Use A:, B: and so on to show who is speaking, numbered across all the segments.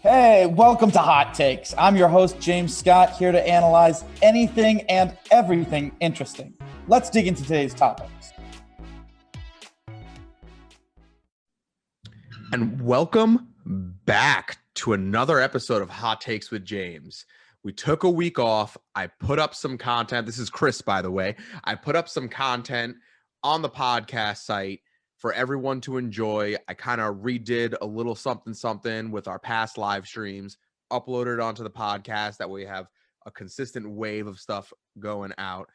A: Hey, welcome to Hot Takes. I'm your host, James Scott, here to analyze anything and everything interesting. Let's dig into today's topics.
B: And welcome back to another episode of Hot Takes with James. We took a week off. I put up some content. This is Chris, by the way. I put up some content on the podcast site for everyone to enjoy. I kind of redid a little something with our past live streams, uploaded it onto the podcast. That way we have a consistent wave of stuff going out.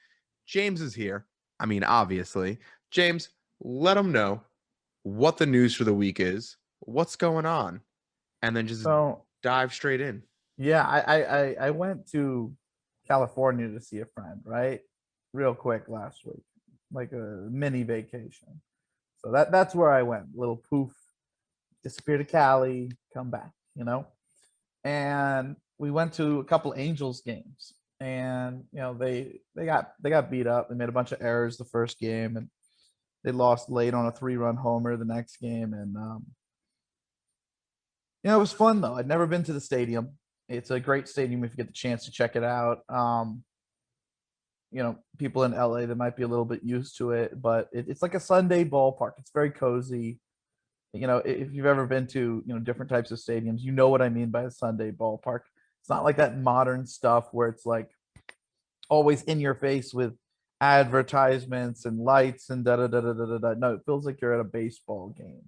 B: James is here. I mean, obviously. James, let them know what the news for the week is, what's going on, and then just dive straight in.
C: Yeah, I went to California to see a friend, right? Real quick last week, like a mini vacation. So that's where I went. Little poof, disappear to Cali, come back, And we went to a couple Angels games, and they got beat up. They made a bunch of errors the first game, and they lost late on a 3-run homer the next game. And it was fun though. I'd never been to the stadium. It's a great stadium if you get the chance to check it out. People in LA, they might be a little bit used to it, but it's like a Sunday ballpark. It's very cozy. If you've ever been to, different types of stadiums, you know what I mean by a Sunday ballpark. It's not like that modern stuff where it's like always in your face with advertisements and lights and da-da-da-da-da-da. No, it feels like you're at a baseball game.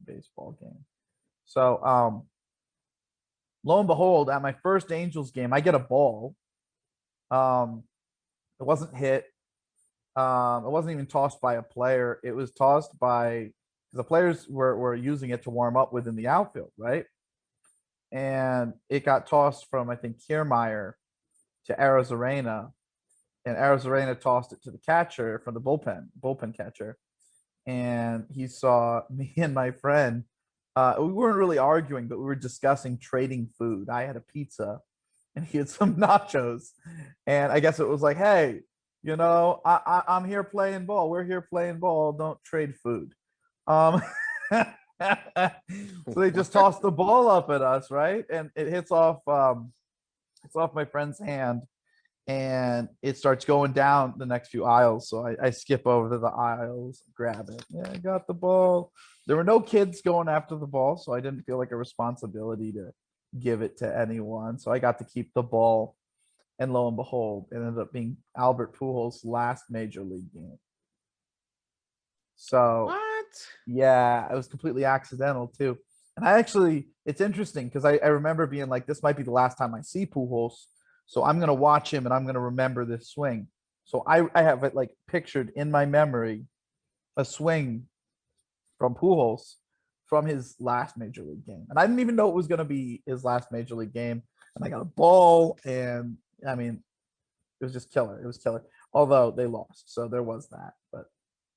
C: So, lo and behold, at my first Angels game, I get a ball. It wasn't hit. It wasn't even tossed by a player. It was tossed by the players were using it to warm up within the outfield, right? And it got tossed from, I think, Kiermaier to Arozarena, and Arozarena tossed it to the catcher from the bullpen catcher. And he saw me and my friend. We weren't really arguing, but we were discussing trading food. I had a pizza and he had some nachos. And I guess it was like, hey, I'm here playing ball. We're here playing ball. Don't trade food. So they just tossed the ball up at us, right? And it hits off my friend's hand, and it starts going down the next few aisles. So I skip over to the aisles, grab it. Yeah, I got the ball. There were no kids going after the ball, so I didn't feel like a responsibility to give it to anyone. So I got to keep the ball, and lo and behold, it ended up being Albert Pujols' last major league game. So
B: What?
C: Yeah, it was completely accidental too. And it's interesting because I remember being like, this might be the last time I see Pujols. So I'm going to watch him and I'm going to remember this swing. So I have it like pictured in my memory, a swing from Pujols from his last major league game. And I didn't even know it was going to be his last major league game. And I got a ball, and I mean, it was just killer. It was killer. Although they lost. So there was that. But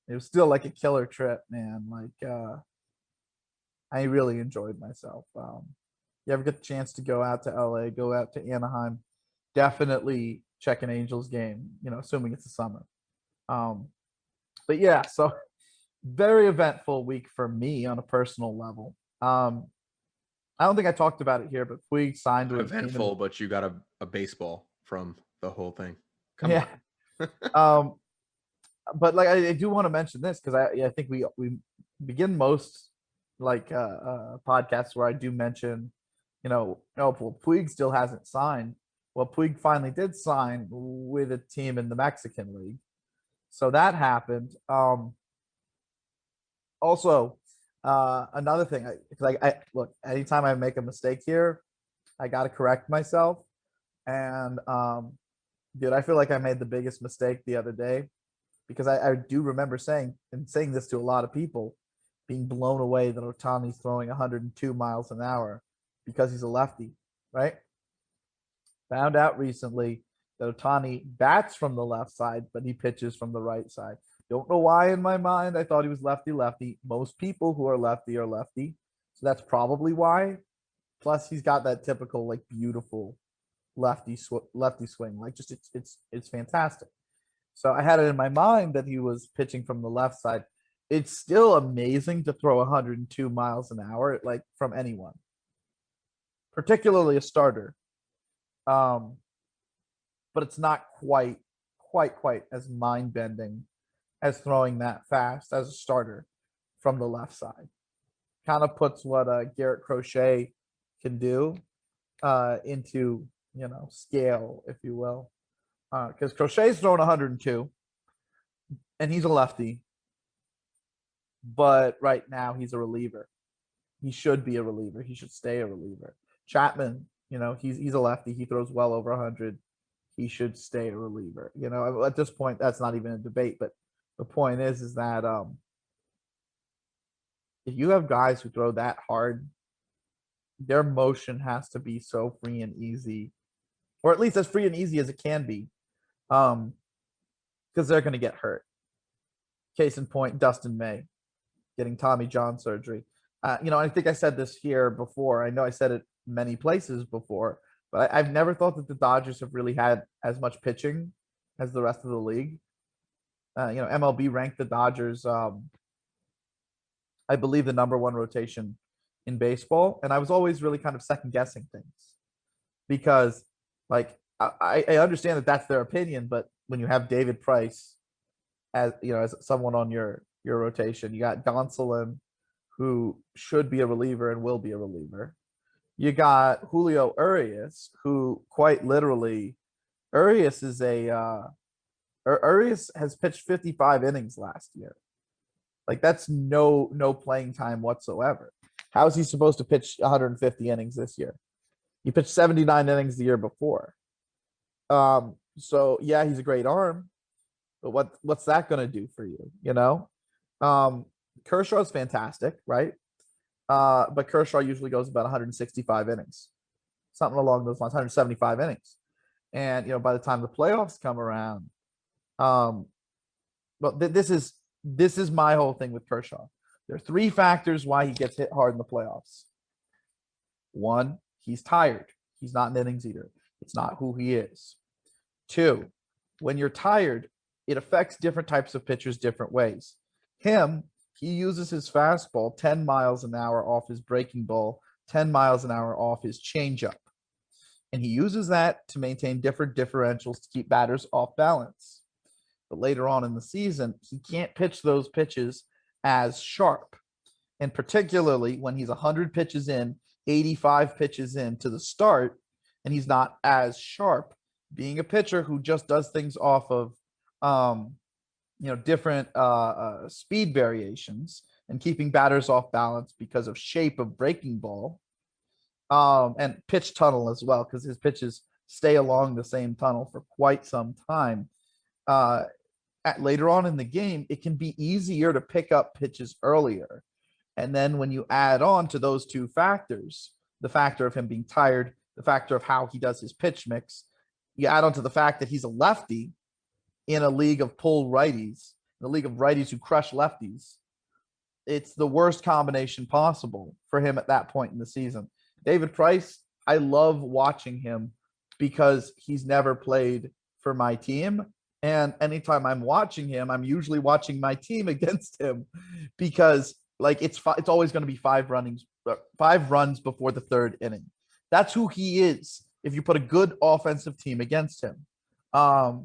C: it was still like a killer trip, man. Like, I really enjoyed myself. You ever get the chance to go out to LA, go out to Anaheim, definitely check an Angels game, assuming it's the summer. But yeah, so very eventful week for me on a personal level. I don't think I talked about it here, but Puig signed with
B: eventful, but you got a baseball from the whole thing. Come
C: on. But like I do want to mention this because I think we begin most like podcasts where I do mention, Puig still hasn't signed. Well, Puig finally did sign with a team in the Mexican League, so that happened. Also, another thing, because I look, anytime I make a mistake here, I got to correct myself, and dude, I feel like I made the biggest mistake the other day. Because I do remember saying this to a lot of people, being blown away that Ohtani's throwing 102 miles an hour because he's a lefty, right? Found out recently that Ohtani bats from the left side, but he pitches from the right side. Don't know why in my mind I thought he was lefty. Most people who are lefty are lefty. So that's probably why. Plus, he's got that typical, like, beautiful lefty swing. Like, just it's fantastic. So I had it in my mind that he was pitching from the left side. It's still amazing to throw 102 miles an hour, like, from anyone. particularly a starter. But it's not quite as mind bending as throwing that fast as a starter from the left side. Kind of puts what Garrett Crochet can do into scale, if you will, because Crochet's thrown 102, and he's a lefty, but right now he's a reliever. He should be a reliever. He should stay a reliever. Chapman, he's a lefty. He throws well over 100. He should stay a reliever. At this point, that's not even a debate. But the point is that if you have guys who throw that hard, their motion has to be so free and easy, or at least as free and easy as it can be, because they're going to get hurt. Case in point, Dustin May getting Tommy John surgery. I think I said this here before. I know I said it many places before, but I've never thought that the Dodgers have really had as much pitching as the rest of the league. MLB ranked the Dodgers, I believe, the number one rotation in baseball. And I was always really kind of second guessing things because, I understand that that's their opinion, but when you have David Price as someone on your rotation, you got Gonsolin, who should be a reliever and will be a reliever. You got Julio Urias, who quite literally, Urias has pitched 55 innings last year. That's no playing time whatsoever. How is he supposed to pitch 150 innings this year? He pitched 79 innings the year before. So yeah, he's a great arm, but what's that going to do for you? Kershaw's fantastic, right? But Kershaw usually goes about 165 innings, something along those lines, 175 innings. And by the time the playoffs come around, but this is my whole thing with Kershaw. There are three factors why he gets hit hard in the playoffs. One, he's tired. He's not an innings eater. It's not who he is. Two, when you're tired, it affects different types of pitchers different ways. He uses his fastball 10 miles an hour off his breaking ball, 10 miles an hour off his changeup. And he uses that to maintain different differentials to keep batters off balance. But later on in the season, he can't pitch those pitches as sharp. And particularly when he's 100 pitches in, 85 pitches in to the start, and he's not as sharp, being a pitcher who just does things off of different speed variations and keeping batters off balance because of shape of breaking ball, and pitch tunnel as well, because his pitches stay along the same tunnel for quite some time. Later on in the game, it can be easier to pick up pitches earlier. And then when you add on to those two factors, the factor of him being tired, the factor of how he does his pitch mix, you add on to the fact that he's a lefty in a league of pull righties, in a league of righties who crush lefties. It's the worst combination possible for him at that point in the season. David Price, I love watching him because he's never played for my team. And anytime I'm watching him, I'm usually watching my team against him because it's always going to be 5 runs before the third inning. That's who he is if you put a good offensive team against him. Or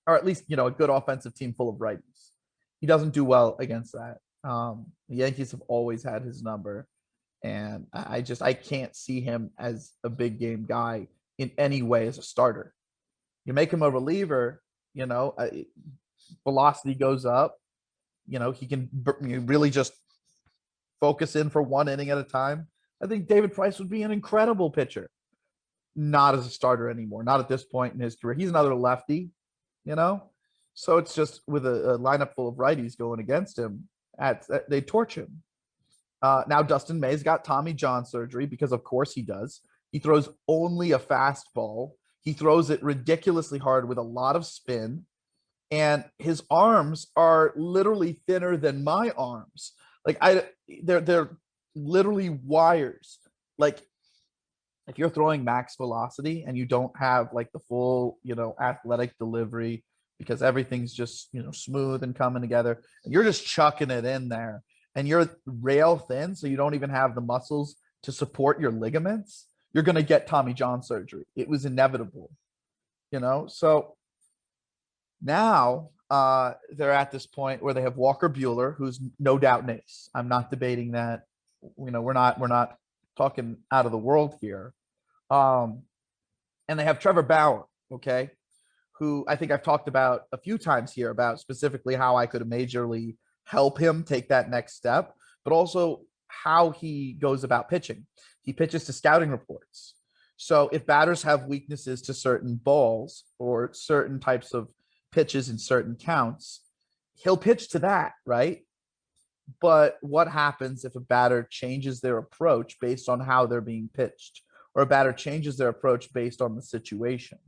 C: at least, a good offensive team full of righties. He doesn't do well against that. The Yankees have always had his number. And I can't see him as a big game guy in any way as a starter. You make him a reliever, velocity goes up. He can really just focus in for one inning at a time. I think David Price would be an incredible pitcher. Not as a starter anymore. Not at this point in his career. He's another lefty, So it's just with a lineup full of righties going against him, they torch him. Now Dustin May's got Tommy John surgery because, of course, he does. He throws only a fastball. He throws it ridiculously hard with a lot of spin. And his arms are literally thinner than my arms. They're literally wires. If you're throwing max velocity and you don't have the full, athletic delivery because everything's just, smooth and coming together, and you're just chucking it in there and you're rail thin, so you don't even have the muscles to support your ligaments, you're going to get Tommy John surgery. It was inevitable, So now they're at this point where they have Walker Buehler, who's no doubt an ace. I'm not debating that. We're not talking out of the world here. And they have Trevor Bauer, okay, who I think I've talked about a few times here about specifically how I could majorly help him take that next step, but also how he goes about pitching. He pitches to scouting reports. So if batters have weaknesses to certain balls or certain types of pitches in certain counts, he'll pitch to that, right? But what happens if a batter changes their approach based on how they're being pitched, or a batter changes their approach based on the situation?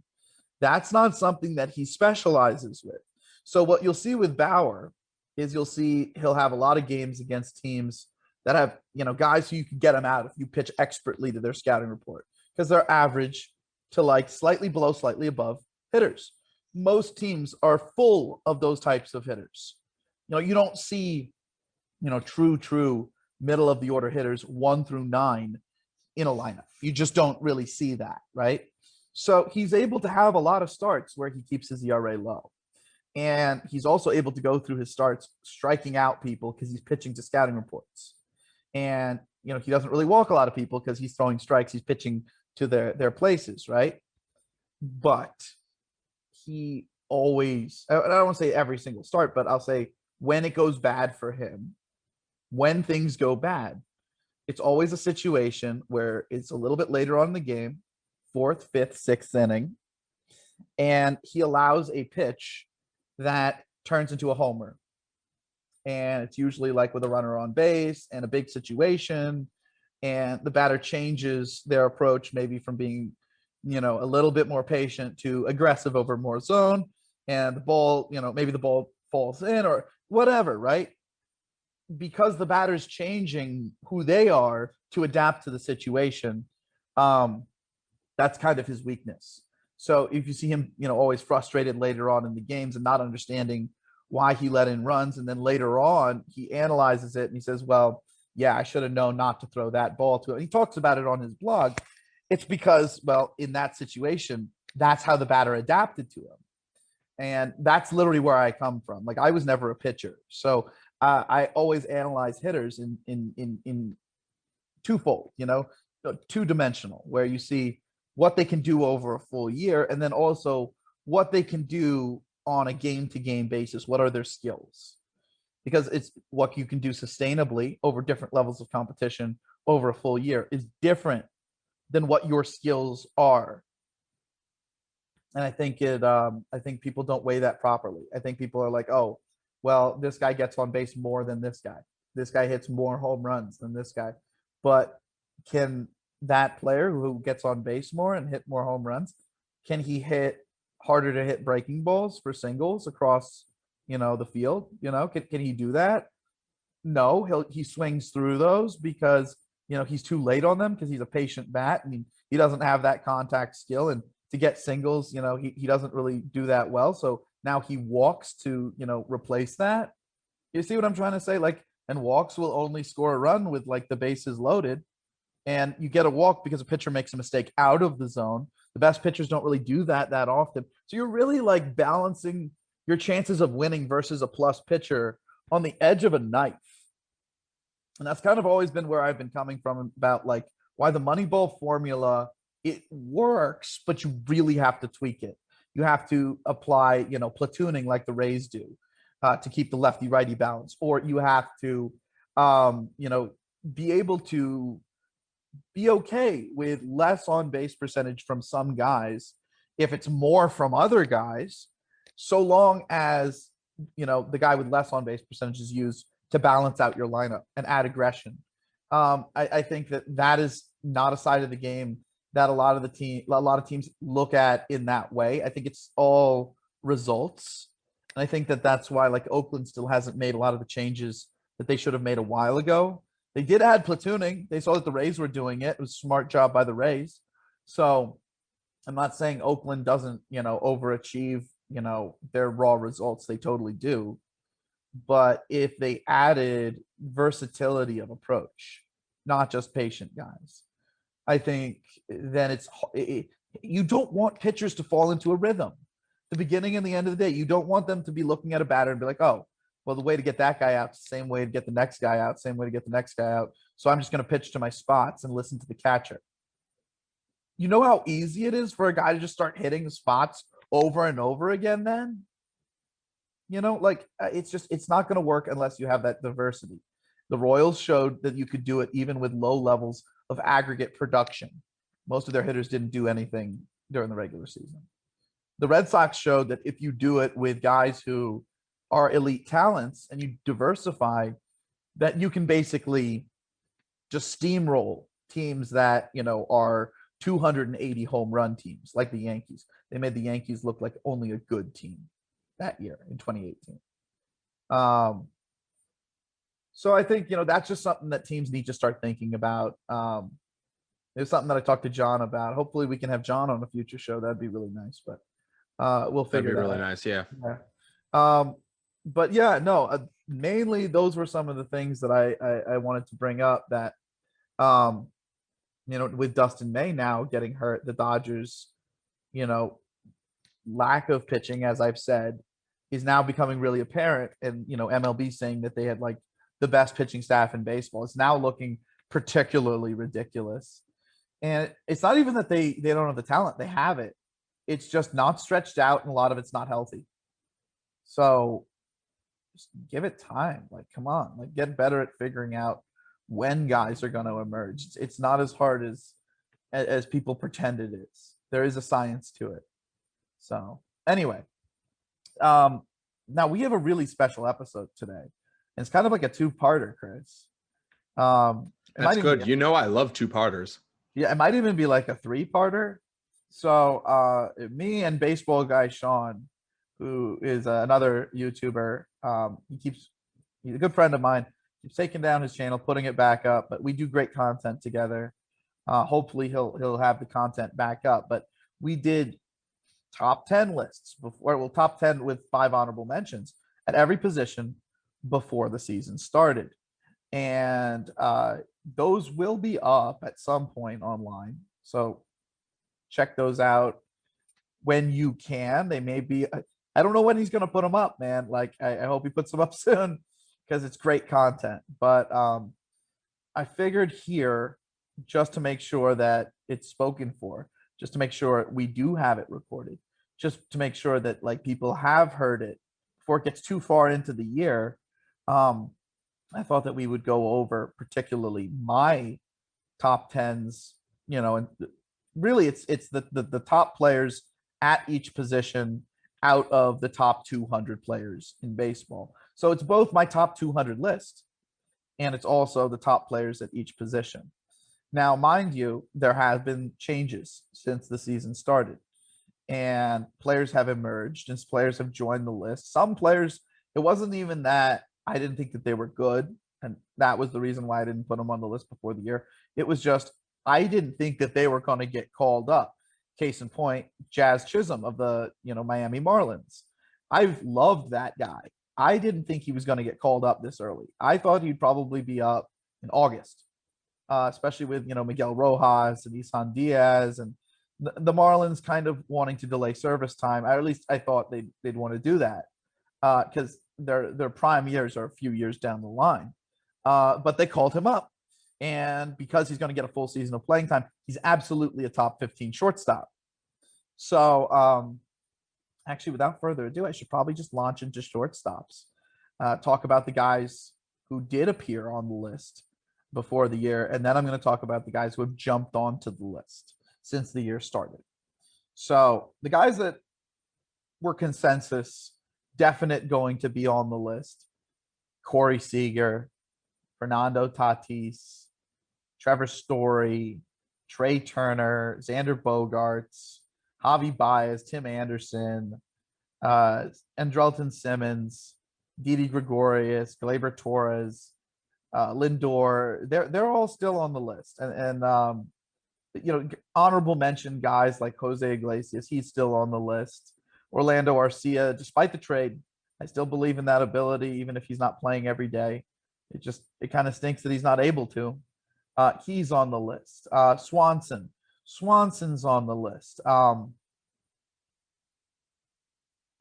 C: That's not something that he specializes with. So what you'll see with Bauer is he'll have a lot of games against teams that have, guys who you can get them out if you pitch expertly to their scouting report, because they're average to like slightly below, slightly above hitters. Most teams are full of those types of hitters. You don't see, true middle of the order hitters 1 through 9 in a lineup. You just don't really see that, right? So he's able to have a lot of starts where he keeps his ERA low. And he's also able to go through his starts striking out people because he's pitching to scouting reports. And, he doesn't really walk a lot of people because he's throwing strikes. He's pitching to their places, right? But he always, I don't want to say every single start, but I'll say when it goes bad for him, when things go bad, it's always a situation where it's a little bit later on in the game, 4th, 5th, 6th inning, and he allows a pitch that turns into a homer. And it's usually like with a runner on base and a big situation, and the batter changes their approach maybe from being, a little bit more patient to aggressive over more zone, and the ball, maybe the ball falls in or whatever, right? Because the batter's changing who they are to adapt to the situation. That's kind of his weakness. So if you see him, always frustrated later on in the games and not understanding why he let in runs, and then later on he analyzes it and he says, well, yeah, I should have known not to throw that ball to him. He talks about it on his blog. It's because, well, in that situation, that's how the batter adapted to him. And that's literally where I come from. Like, I was never a pitcher. So I always analyze hitters in twofold, two-dimensional, where you see what they can do over a full year, and then also what they can do on a game-to-game basis. What are their skills? Because it's what you can do sustainably over different levels of competition over a full year is different than what your skills are. And I think people don't weigh that properly. I think people are like, oh, well, this guy gets on base more than this guy. This guy hits more home runs than this guy. But can that player who gets on base more and hit more home runs, can he hit harder to hit breaking balls for singles across, the field? Can he do that? No, he swings through those because, he's too late on them because he's a patient bat. I mean, he doesn't have that contact skill, and to get singles, he doesn't really do that well. So now he walks to, replace that. You see what I'm trying to say? Like, and walks will only score a run with like the bases loaded. And you get a walk because a pitcher makes a mistake out of the zone. The best pitchers don't really do that often. So you're really like balancing your chances of winning versus a plus pitcher on the edge of a knife. And that's kind of always been where I've been coming from about like why the Moneyball formula, it works, but you really have to tweak it. You have to apply, platooning like the Rays do to keep the lefty righty balance, or you have to, be able to be okay with less on base percentage from some guys if it's more from other guys, so long as, the guy with less on base percentage is used to balance out your lineup and add aggression. I think that is not a side of the game that a lot of teams look at in that way. I think it's all results. And I think that's why like Oakland still hasn't made a lot of the changes that they should have made a while ago. They did add platooning. They saw that the Rays were doing it. It was a smart job by the Rays. So I'm not saying Oakland doesn't, overachieve, their raw results. They totally do. But if they added versatility of approach, not just patient guys. I think then you don't want pitchers to fall into a rhythm. The beginning and the end of the day, you don't want them to be looking at a batter and be like, oh, well, the way to get that guy out is the same way to get the next guy out, same way to get the next guy out. So I'm just going to pitch to my spots and listen to the catcher. You know how easy it is for a guy to just start hitting the spots over and over again then? It's not going to work unless you have that diversity. The Royals showed that you could do it even with low levels of aggregate production. Most of their hitters didn't do anything during the regular season. The Red Sox showed that if you do it with guys who are elite talents and you diversify, that you can basically just steamroll teams that, are 280 home run teams like the Yankees. They made the Yankees look like only a good team that year in 2018. So I think, that's just something that teams need to start thinking about. It's something that I talked to John about. Hopefully we can have John on a future show. That'd be really nice, but we'll figure it out.
B: That'd be really nice. Yeah.
C: But yeah, no, mainly those were some of the things that I wanted to bring up that, with Dustin May now getting hurt, the Dodgers, lack of pitching, as I've said, is now becoming really apparent. And, MLB saying that they had like the best pitching staff in baseball. It's now looking particularly ridiculous. And it's not even that they don't have the talent. They have it. It's just not stretched out, and a lot of it's not healthy. So just give it time. Like, come on, like get better at figuring out when guys are going to emerge. It's not as hard as people pretend it is. There is a science to it. So anyway, now we have a really special episode today, and it's kind of like a two-parter, Chris.
B: That's good. I love two-parters.
C: Yeah, it might even be like a three-parter. So me and baseball guy Sean, who is another YouTuber, he's a good friend of mine. He's taking down his channel, putting it back up, but we do great content together. Hopefully he'll have the content back up. But we did top 10 lists before, well, top 10 with 5 honorable mentions at every position before the season started. And those will be up at some point online. So check those out when you can. They may be, I don't know when he's going to put them up, man. Like, I hope he puts them up soon because it's great content. But I figured here, just to make sure that it's spoken for, just to make sure we do have it recorded, just to make sure that like people have heard it before it gets too far into the year. I thought that we would go over particularly my top 10s, and really it's the top players at each position out of the top 200 players in baseball. So it's both my top 200 list and it's also the top players at each position. Now, mind you, there have been changes since the season started, and players have emerged and players have joined the list. Some players, it wasn't even that I didn't think that they were good, and that was the reason why I didn't put them on the list before the year. It was just I didn't think that they were going to get called up. Case in point, Jazz Chisholm of the Miami Marlins. I've loved that guy. I didn't think he was going to get called up this early. I thought he'd probably be up in August, especially with Miguel Rojas and Isan Diaz and the Marlins kind of wanting to delay service time. At least I thought they'd want to do that because their prime years are a few years down the line. But they called him up, and because he's going to get a full season of playing time, he's absolutely a top 15 shortstop. So actually, without further ado, I should probably just launch into shortstops, talk about the guys who did appear on the list before the year, and then I'm going to talk about the guys who have jumped onto the list since the year started. So the guys that were consensus definite going to be on the list: Corey Seager, Fernando Tatis, Trevor Story, Trey Turner, Xander Bogaerts, Javi Baez, Tim Anderson, Andrelton Simmons, Didi Gregorius, Gleyber Torres, Lindor. They're all still on the list, and honorable mention guys like Jose Iglesias. He's still on the list. Orlando Arcia, despite the trade, I still believe in that ability, even if he's not playing every day. It kind of stinks that he's not able to. He's on the list. Swanson's on the list.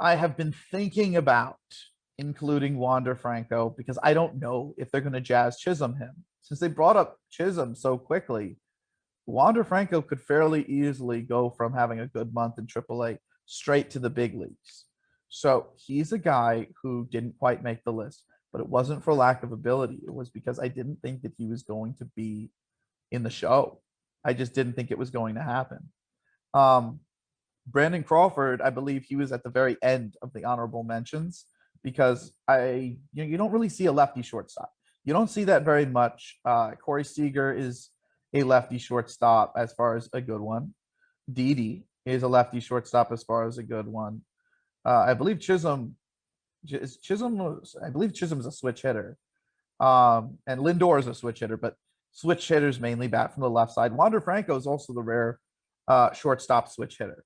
C: I have been thinking about including Wander Franco because I don't know if they're going to Jazz Chisholm him. Since they brought up Chisholm so quickly, Wander Franco could fairly easily go from having a good month in AAA straight to the big leagues. So he's a guy who didn't quite make the list, but it wasn't for lack of ability. It was because I didn't think that he was going to be in the show. I just didn't think it was going to happen. Brandon Crawford, I believe he was at the very end of the honorable mentions because you don't really see a lefty shortstop. You don't see that very much. Corey Seager is a lefty shortstop as far as a good one. Didi is a lefty shortstop as far as a good one. I believe Chisholm. I believe Chisholm's a switch hitter, and Lindor is a switch hitter, but switch hitters mainly bat from the left side. Wander Franco is also the rare shortstop switch hitter.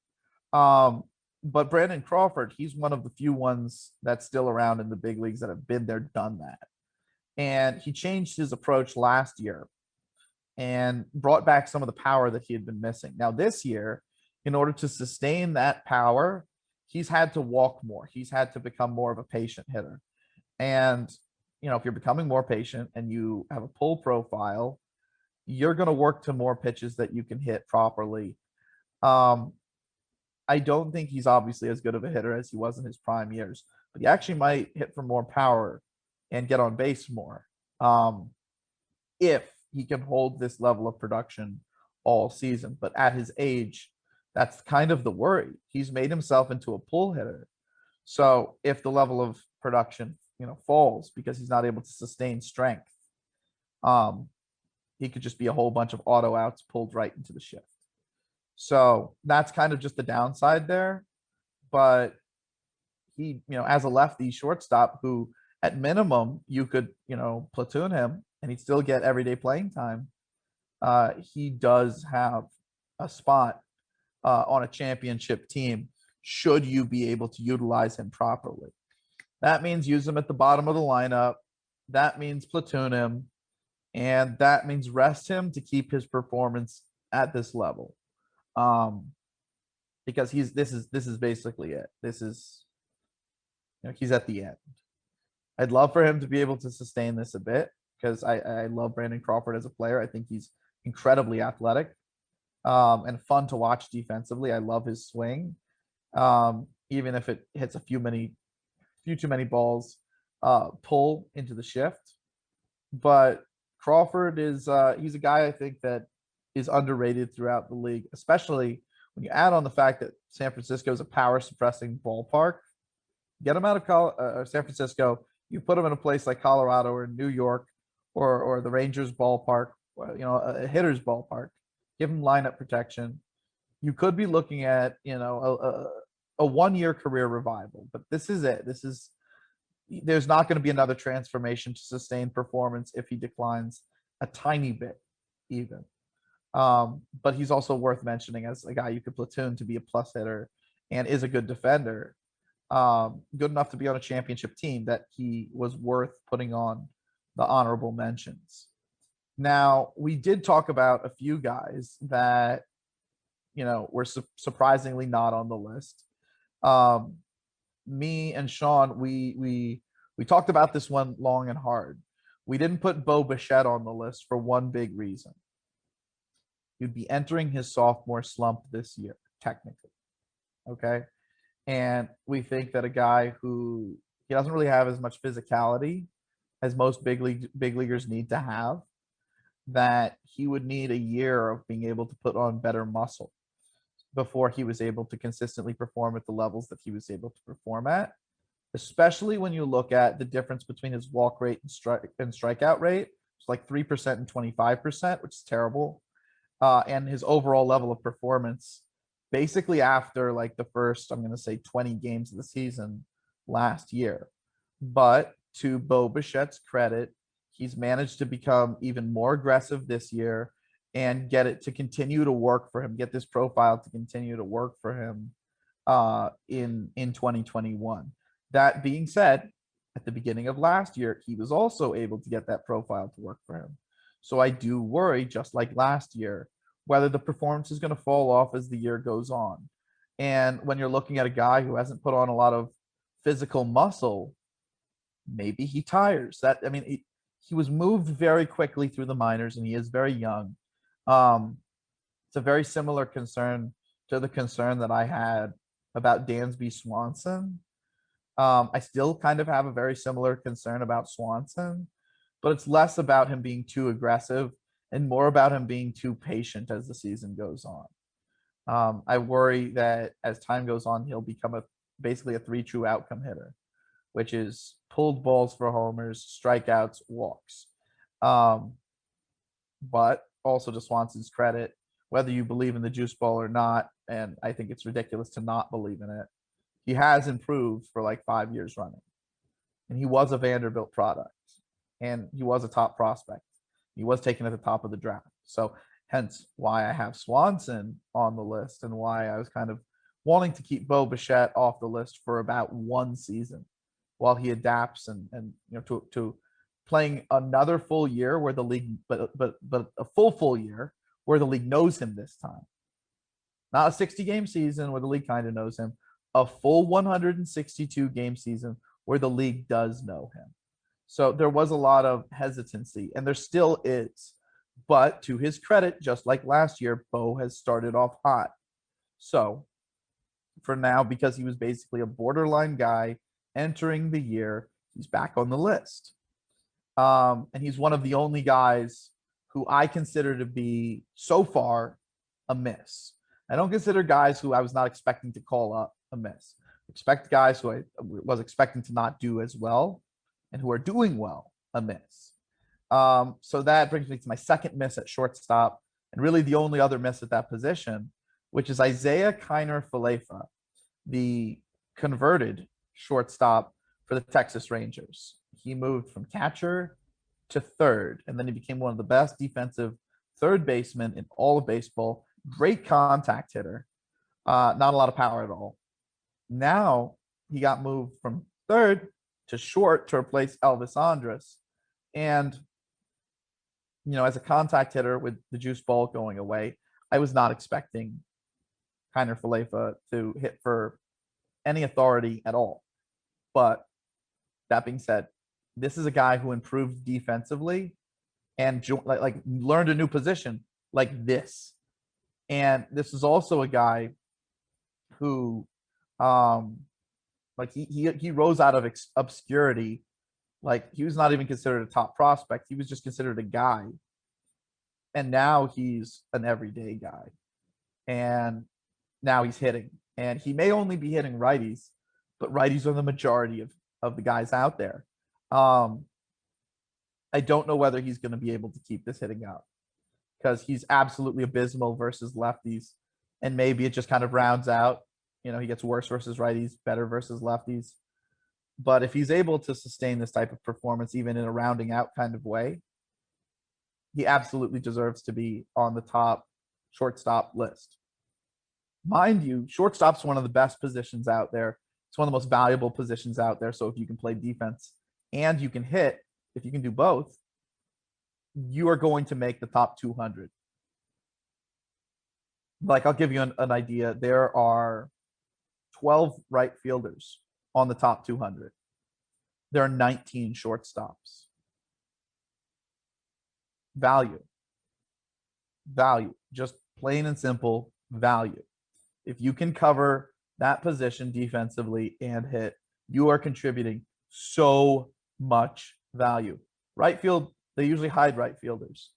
C: But Brandon Crawford, he's one of the few ones that's still around in the big leagues that have been there, done that. And he changed his approach last year and brought back some of the power that he had been missing. Now, this year, in order to sustain that power, he's had to walk more. He's had to become more of a patient hitter. And, if you're becoming more patient and you have a pull profile, you're going to work to more pitches that you can hit properly. I don't think he's obviously as good of a hitter as he was in his prime years, but he actually might hit for more power and get on base more if he can hold this level of production all season. But at his age, that's kind of the worry. He's made himself into a pull hitter. So if the level of production, falls because he's not able to sustain strength, he could just be a whole bunch of auto outs pulled right into the shift. So that's kind of just the downside there. But he, as a lefty shortstop who at minimum you could, platoon him and he'd still get everyday playing time. He does have a spot on a championship team should you be able to utilize him properly. That means use him at the bottom of the lineup. That means platoon him. And that means rest him to keep his performance at this level. Because this is basically it. This is, he's at the end. I'd love for him to be able to sustain this a bit because I love Brandon Crawford as a player. I think he's incredibly athletic and fun to watch defensively. I love his swing, even if it hits a few too many balls pull into the shift. But Crawford is he's a guy I think that is underrated throughout the league, especially when you add on the fact that San Francisco is a power suppressing ballpark. Get him out of San Francisco. You put him in a place like Colorado or New York or the Rangers ballpark, a hitter's ballpark. Give him lineup protection. You could be looking at, a 1-year career revival, but this is it. There's not going to be another transformation to sustain performance if he declines a tiny bit, even. But he's also worth mentioning as a guy you could platoon to be a plus hitter and is a good defender. Good enough to be on a championship team that he was worth putting on the honorable mentions. Now, we did talk about a few guys that, were surprisingly not on the list. Me and Sean, we talked about this one long and hard. We didn't put Bo Bichette on the list for one big reason. He'd be entering his sophomore slump this year, technically. Okay. And we think that a guy who he doesn't really have as much physicality as most big leaguers need to have, that he would need a year of being able to put on better muscle before he was able to consistently perform at the levels that he was able to perform at, especially when you look at the difference between his walk rate and strikeout rate. It's like 3% and 25%, which is terrible. And his overall level of performance, basically after like the first, I'm going to say 20 games of the season last year. But to Bo Bichette's credit, he's managed to become even more aggressive this year and get it to continue to work for him, get this profile to continue to work for him in 2021. That being said, at the beginning of last year, he was also able to get that profile to work for him. So I do worry, just like last year, whether the performance is going to fall off as the year goes on. And when you're looking at a guy who hasn't put on a lot of physical muscle, maybe he tires. He was moved very quickly through the minors, and he is very young. It's a very similar concern to the concern that I had about Dansby Swanson. I still kind of have a very similar concern about Swanson, but it's less about him being too aggressive and more about him being too patient as the season goes on. I worry that as time goes on, he'll become basically a 3 true outcome hitter, which is pulled balls for homers, strikeouts, walks. But also to Swanson's credit, whether you believe in the juice ball or not, and I think it's ridiculous to not believe in it, he has improved for like 5 years running. And he was a Vanderbilt product, and he was a top prospect. He was taken at the top of the draft. So hence why I have Swanson on the list, and why I was kind of wanting to keep Bo Bichette off the list for about 1 season while he adapts and to playing another full year where the league, but a full year where the league knows him this time. Not a 60-game season where the league kind of knows him, a full 162-game season where the league does know him. So there was a lot of hesitancy, and there still is. But to his credit, just like last year, Bo has started off hot. So for now, because he was basically a borderline guy entering the year, he's back on the list. And he's one of the only guys who I consider to be, so far, a miss. I don't consider guys who I was not expecting to call up a miss. Expect guys who I was expecting to not do as well and who are doing well a miss. So that brings me to my second miss at shortstop, and really the only other miss at that position, which is Isaiah Kiner-Falefa, the converted shortstop for the Texas Rangers. He moved from catcher to third, and then he became one of the best defensive third basemen in all of baseball. Great contact hitter, not a lot of power at all. Now he got moved from third to short to replace Elvis Andrus. And, as a contact hitter with the juice ball going away, I was not expecting Kiner-Falefa to hit for any authority at all. But that being said, this is a guy who improved defensively and like learned a new position like this. And this is also a guy who he rose out of obscurity. Like, he was not even considered a top prospect. He was just considered a guy. And now he's an everyday guy. And now he's hitting. And he may only be hitting righties, but righties are the majority of the guys out there. I don't know whether he's going to be able to keep this hitting up, because he's absolutely abysmal versus lefties. And maybe it just kind of rounds out. He gets worse versus righties, better versus lefties. But if he's able to sustain this type of performance, even in a rounding out kind of way, he absolutely deserves to be on the top shortstop list. Mind you, shortstop's one of the best positions out there. It's one of the most valuable positions out there. So if you can play defense and you can hit, if you can do both, you are going to make the top 200. Like, I'll give you an idea. There are 12 right fielders on the top 200. There are 19 shortstops. Value. Just plain and simple value. If you can cover that position defensively and hit, you are contributing so much value. Right field, they usually hide right fielders.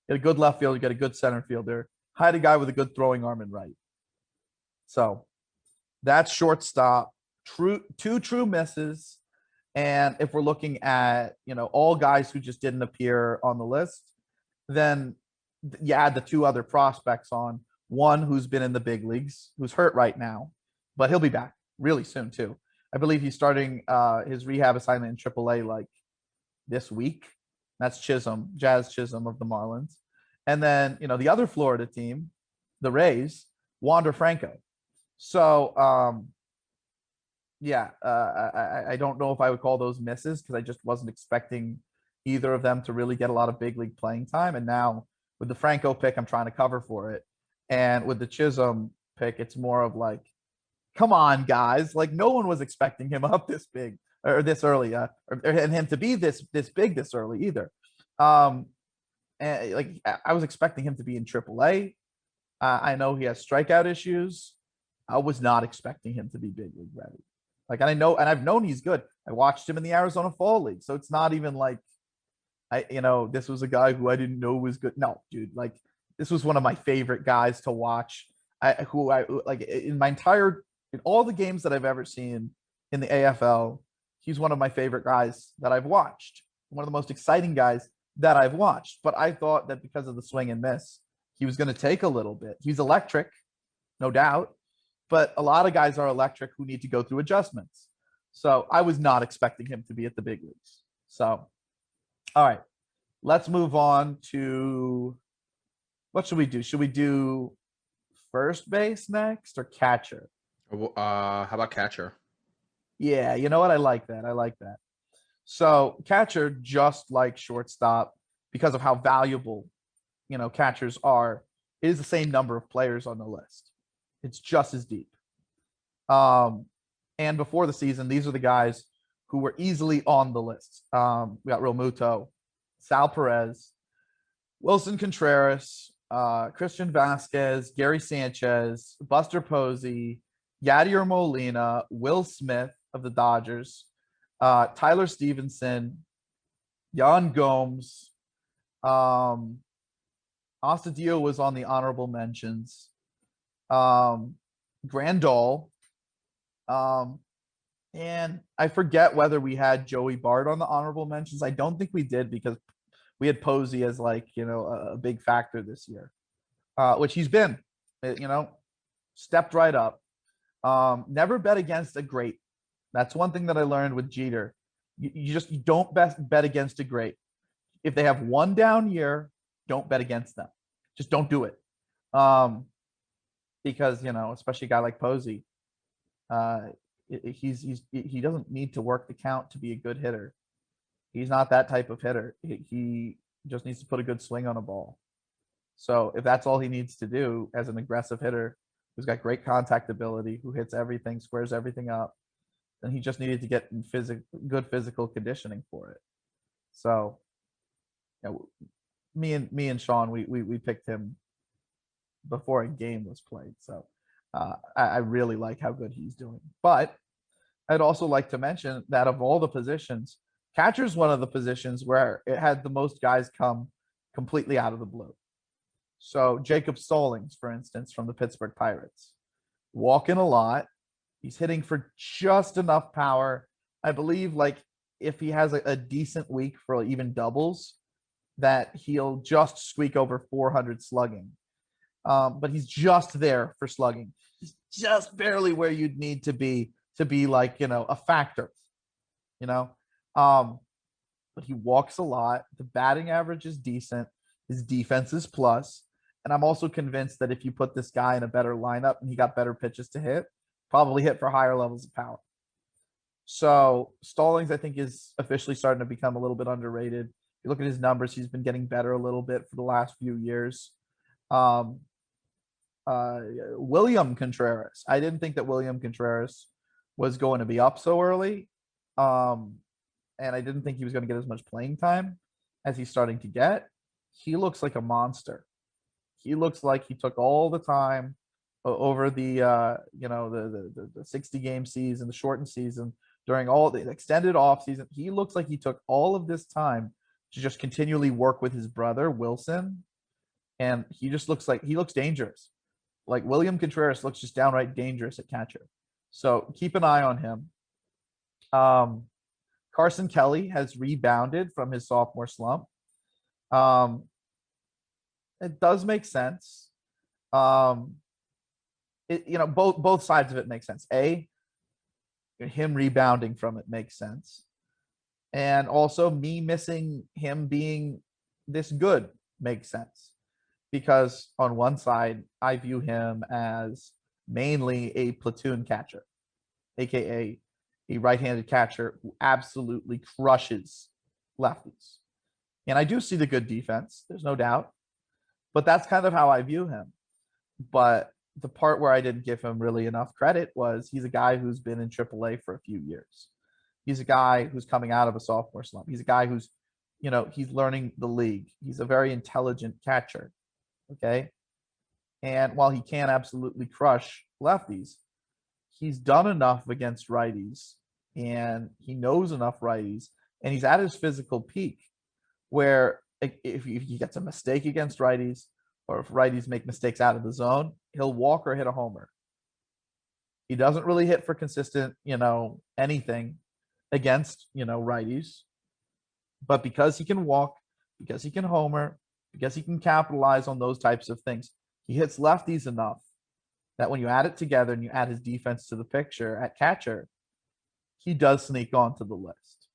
C: Get a good left fielder, get a good center fielder, hide a guy with a good throwing arm in right. So that's shortstop. Two true misses. And if we're looking at, all guys who just didn't appear on the list, then you add the 2 other prospects on. One who's been in the big leagues, who's hurt right now, but he'll be back really soon too. I believe he's starting his rehab assignment in AAA like this week. That's Jazz Chisholm of the Marlins. And then, the other Florida team, the Rays, Wander Franco. So, I don't know if I would call those misses, because I just wasn't expecting either of them to really get a lot of big league playing time. And now with the Franco pick, I'm trying to cover for it. And with the Chisholm pick, it's more of like, come on, guys. Like no one was expecting him up this big or this early, and him to be this big this early either. And like I was expecting him to be in AAA. I know he has strikeout issues. I was not expecting him to be big league ready. Like I know, and I've known he's good. I watched him in the Arizona Fall League, so it's not even like this was a guy who I didn't know was good. No, dude, like this was one of my favorite guys to watch. Who I like in all the games that I've ever seen in the AFL. He's one of my favorite guys that I've watched. One of the most exciting guys that I've watched. But I thought that because of the swing and miss, he was going to take a little bit. He's electric, no doubt. But a lot of guys are electric who need to go through adjustments. So I was not expecting him to be at the big leagues. So, all right, let's move on to what should we do? Should we do first base next or catcher?
B: How about catcher?
C: Yeah, you know what? I like that. I like that. So catcher, just like shortstop, because of how valuable, catchers are, it is the same number of players on the list. It's just as deep. And before the season, these are the guys who were easily on the list. We got Realmuto, Sal Perez, Wilson Contreras, Christian Vasquez, Gary Sanchez, Buster Posey, Yadier Molina, Will Smith of the Dodgers, Tyler Stevenson, Yan Gomes, Astudillo was on the honorable mentions, Grandal, and I forget whether we had Joey Bart on the honorable mentions. I don't think we did because we had Posey as a big factor this year, which he's been, stepped right up. Never bet against a great. That's one thing that I learned with Jeter. You don't bet against a great. If they have one down year, don't bet against them. Just don't do it. Because especially a guy like Posey, he doesn't need to work the count to be a good hitter. He's not that type of hitter. He just needs to put a good swing on a ball. So if that's all he needs to do as an aggressive hitter who's got great contact ability, who hits everything, squares everything up, then he just needed to get in good physical conditioning for it. So, me and Sean, we picked him before a game was played. So I really like how good he's doing. But I'd also like to mention that of all the positions, catcher's one of the positions where it had the most guys come completely out of the blue. So Jacob Stallings, for instance, from the Pittsburgh Pirates, walking a lot. He's hitting for just enough power. I believe if he has a decent week for even doubles, that he'll just squeak over 400 slugging. But he's just there for slugging. He's just barely where you'd need to be a factor, but he walks a lot. The batting average is decent. His defense is plus. And I'm also convinced that if you put this guy in a better lineup and he got better pitches to hit, probably hit for higher levels of power. So Stallings, I think, is officially starting to become a little bit underrated. If you look at his numbers, he's been getting better a little bit for the last few years. William Contreras. I didn't think that William Contreras was going to be up so early. And I didn't think he was going to get as much playing time as he's starting to get. He looks like a monster. He looks like he took all the time over the 60 game season, the shortened season, during all the extended off season. He looks like he took all of this time to just continually work with his brother Wilson, and he just looks dangerous. Like William Contreras looks just downright dangerous at catcher. So keep an eye on him. Carson Kelly has rebounded from his sophomore slump. It does make sense. Both sides of it make sense. Him rebounding from it makes sense. And also me missing him being this good makes sense. Because on one side, I view him as mainly a platoon catcher, aka a right-handed catcher who absolutely crushes lefties. And I do see the good defense. There's no doubt. But that's kind of how I view him. But the part where I didn't give him really enough credit was he's a guy who's been in AAA for a few years. He's a guy who's coming out of a sophomore slump. He's a guy who's, he's learning the league. He's a very intelligent catcher. Okay. And while he can absolutely crush lefties, he's done enough against righties and he knows enough righties and he's at his physical peak where if he gets a mistake against righties or if righties make mistakes out of the zone, he'll walk or hit a homer. He doesn't really hit for consistent, anything against, righties. But because he can walk, because he can homer, because he can capitalize on those types of things, he hits lefties enough that when you add it together and you add his defense to the picture at catcher, he does sneak onto the list.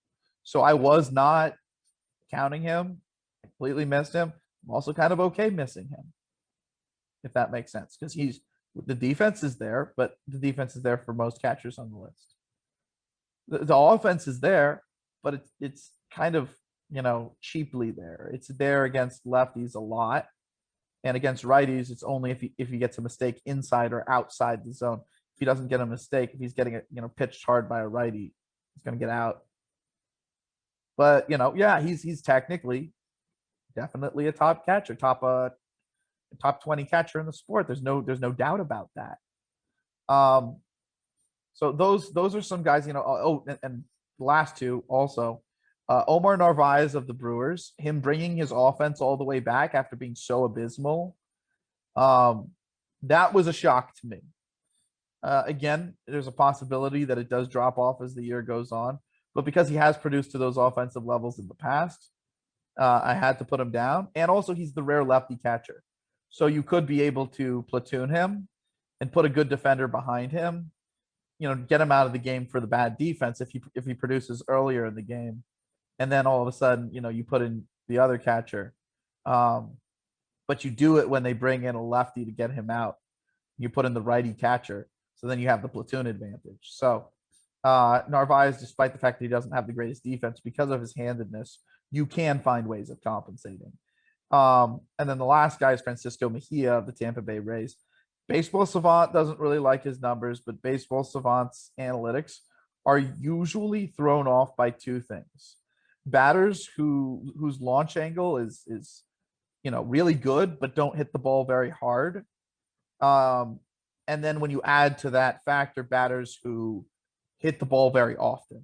C: So I was not counting him, completely missed him. I'm also kind of okay missing him, if that makes sense, because the defense is there, but the defense is there for most catchers on the list. The offense is there, but it's kind of, cheaply there. It's there against lefties a lot. And against righties, it's only if he gets a mistake inside or outside the zone. If he doesn't get a mistake, if he's getting it, pitched hard by a righty, he's going to get out. But he's technically definitely a top catcher, top 20 catcher in the sport. There's no doubt about that. So those are some guys. And the last two also. Omar Narvaez of the Brewers, him bringing his offense all the way back after being so abysmal, that was a shock to me. Again, there's a possibility that it does drop off as the year goes on, but because he has produced to those offensive levels in the past, I had to put him down. And also, he's the rare lefty catcher, so you could be able to platoon him and put a good defender behind him, get him out of the game for the bad defense if he produces earlier in the game. And then all of a sudden, you put in the other catcher. But you do it when they bring in a lefty to get him out. You put in the righty catcher. So then you have the platoon advantage. So Narvaez, despite the fact that he doesn't have the greatest defense, because of his handedness, you can find ways of compensating. And then the last guy is Francisco Mejia of the Tampa Bay Rays. Baseball Savant doesn't really like his numbers, but Baseball Savant's analytics are usually thrown off by two things. Batters whose launch angle is really good but don't hit the ball very hard, and then when you add to that factor batters who hit the ball very often,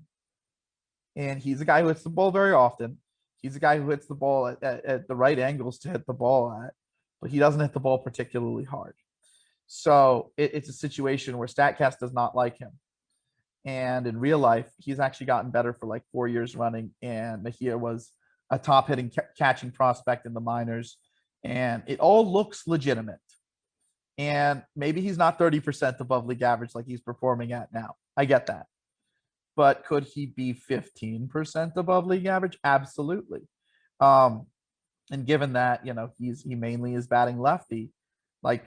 C: and he's a guy who hits the ball very often. He's a guy who hits the ball at the right angles to hit the ball at, but he doesn't hit the ball particularly hard. So it's a situation where StatCast does not like him. And in real life, he's actually gotten better for like 4 years running. And Mejia was a top hitting catching prospect in the minors. And it all looks legitimate. And maybe he's not 30% above league average like he's performing at now. I get that. But could he be 15% above league average? Absolutely. And given that, he mainly is batting lefty, like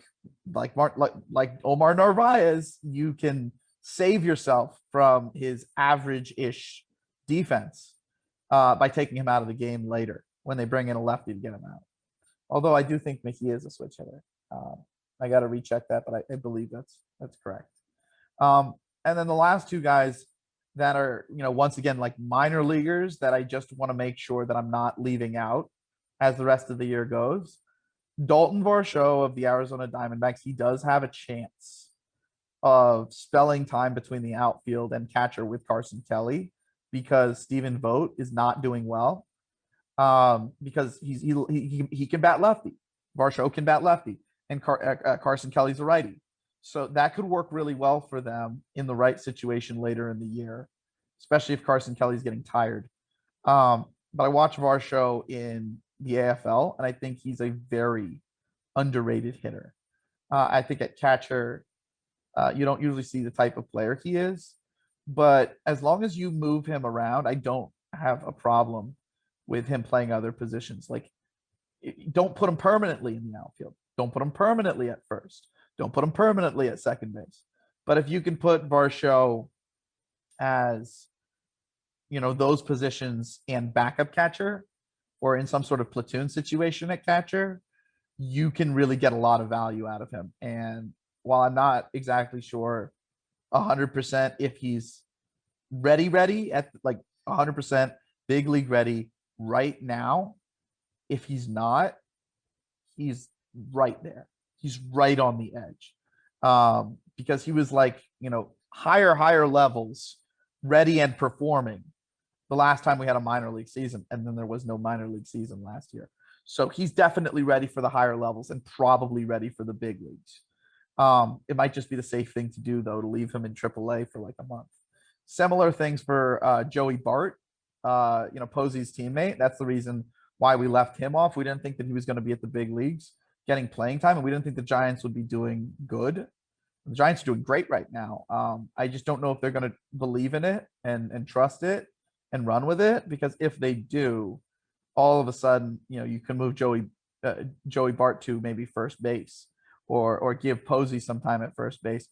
C: Omar Narvaez, you can save yourself from his average-ish defense by taking him out of the game later when they bring in a lefty to get him out. Although I do think Mejia is a switch hitter. I got to recheck that, but I believe that's correct. And then the last two guys that are, once again, like minor leaguers that I just want to make sure that I'm not leaving out as the rest of the year goes. Dalton Varsho of the Arizona Diamondbacks, he does have a chance of spelling time between the outfield and catcher with Carson Kelly because Stephen Vogt is not doing well. Because he can bat lefty. Varsho can bat lefty, and Carson Kelly's a righty. So that could work really well for them in the right situation later in the year, especially if Carson Kelly's getting tired. But I watched Varsho in the AFL, and I think he's a very underrated hitter. I think at catcher, you don't usually see the type of player he is, but as long as you move him around, I don't have a problem with him playing other positions. Like, don't put him permanently in the outfield. Don't put him permanently at first. Don't put him permanently at second base. But if you can put Varsho as, those positions and backup catcher, or in some sort of platoon situation at catcher, you can really get a lot of value out of him. And while I'm not exactly sure 100% if he's ready at like 100% big league ready right now, if he's not, he's right there. He's right on the edge. Because he was like, higher levels ready and performing the last time we had a minor league season, and then there was no minor league season last year. So he's definitely ready for the higher levels and probably ready for the big leagues. It might just be the safe thing to do, though, to leave him in AAA for like a month. Similar things for Joey Bart, Posey's teammate. That's the reason why we left him off. We didn't think that he was going to be at the big leagues getting playing time, and we didn't think the Giants would be doing good. The Giants are doing great right now. I just don't know if they're going to believe in it and trust it and run with it, because if they do, all of a sudden, you can move Joey Bart to maybe first base, or give Posey some time at first base,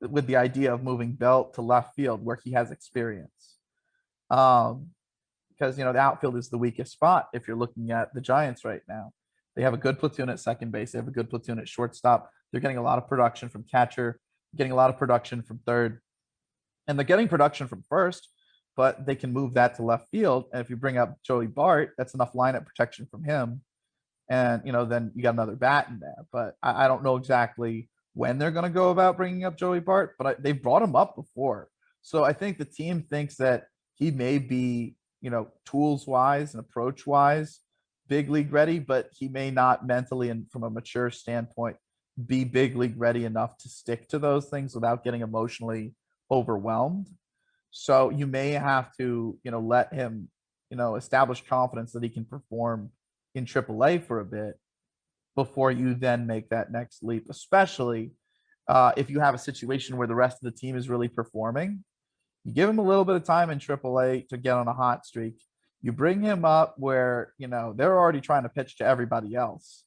C: with the idea of moving Belt to left field where he has experience. Because the outfield is the weakest spot if you're looking at the Giants right now. They have a good platoon at second base. They have a good platoon at shortstop. They're getting a lot of production from catcher, getting a lot of production from third, and they're getting production from first, but they can move that to left field. And if you bring up Joey Bart, that's enough lineup protection from him. And, then you got another bat in there. But I don't know exactly when they're going to go about bringing up Joey Bart, but they've brought him up before. So I think the team thinks that he may be, tools wise and approach wise, big league ready, but he may not mentally and from a mature standpoint be big league ready enough to stick to those things without getting emotionally overwhelmed. So you may have to, let him, establish confidence that he can perform in AAA for a bit before you then make that next leap, especially if you have a situation where the rest of the team is really performing. You give him a little bit of time in AAA to get on a hot streak. You bring him up where, they're already trying to pitch to everybody else.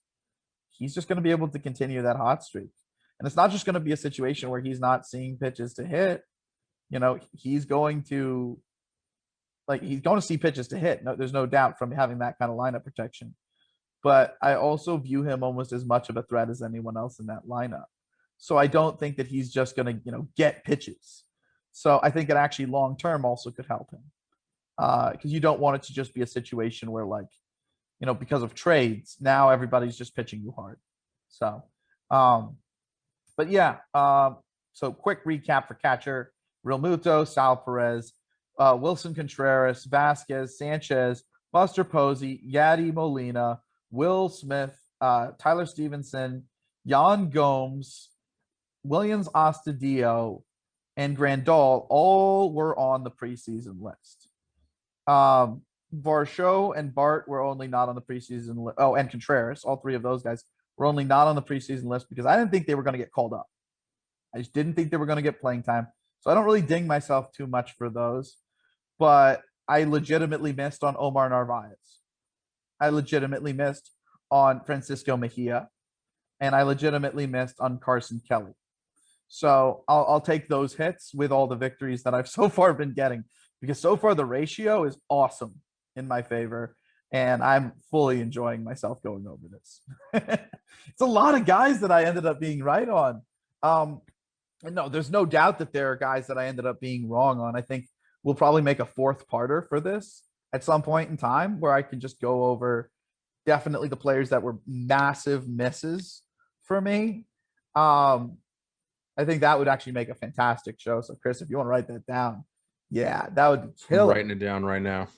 C: He's just going to be able to continue that hot streak. And it's not just going to be a situation where he's not seeing pitches to hit. He's going to see pitches to hit. No, there's no doubt from having that kind of lineup protection. But I also view him almost as much of a threat as anyone else in that lineup. So I don't think that he's just going to, get pitches. So I think it actually long-term also could help him. Because you don't want it to just be a situation where, because of trades, now everybody's just pitching you hard. So, but yeah. So quick recap for catcher: Real Muto, Sal Perez, Wilson Contreras, Vasquez, Sanchez, Buster Posey, Yadi Molina, Will Smith, Tyler Stevenson, Yan Gomes, Williams Astudillo, and Grandal all were on the preseason list. Varsho and Bart were only not on the preseason list. Oh, and Contreras, all three of those guys were only not on the preseason list because I didn't think they were going to get called up. I just didn't think they were going to get playing time. So I don't really ding myself too much for those. But I legitimately missed on Omar Narvaez. I legitimately missed on Francisco Mejia. And I legitimately missed on Carson Kelly. So I'll take those hits with all the victories that I've so far been getting, because so far the ratio is awesome in my favor, and I'm fully enjoying myself going over this. It's a lot of guys that I ended up being right on. No, there's no doubt that there are guys that I ended up being wrong on. I think we'll probably make a fourth parter for this at some point in time where I can just go over definitely the players that were massive misses for me. I think that would actually make a fantastic show. So, Chris, if you want to write that down, yeah, that would be killer.
B: I'm writing it down right now.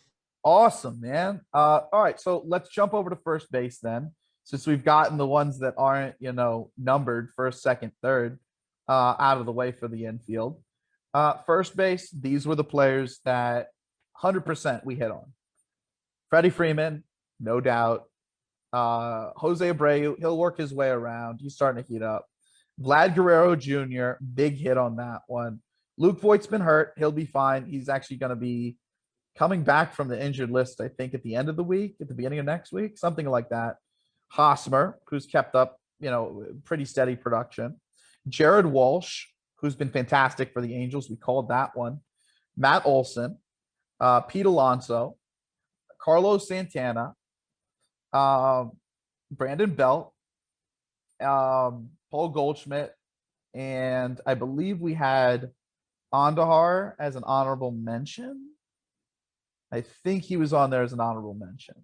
C: Awesome, man. All right, so let's jump over to first base then, since we've gotten the ones that aren't, numbered first, second, third out of the way for the infield. First base, these were the players that 100% we hit on. Freddie Freeman, no doubt. Jose Abreu, he'll work his way around. He's starting to heat up. Vlad Guerrero Jr., big hit on that one. Luke Voigt's been hurt. He'll be fine. He's actually going to be coming back from the injured list, I think, at the end of the week, at the beginning of next week, something like that. Hosmer, who's kept up, pretty steady production. Jared Walsh, who's been fantastic for the Angels. We called that one. Matt Olson, Pete Alonso, Carlos Santana, Brandon Belt, Paul Goldschmidt, and I believe we had Andahar as an honorable mention. I think he was on there as an honorable mention.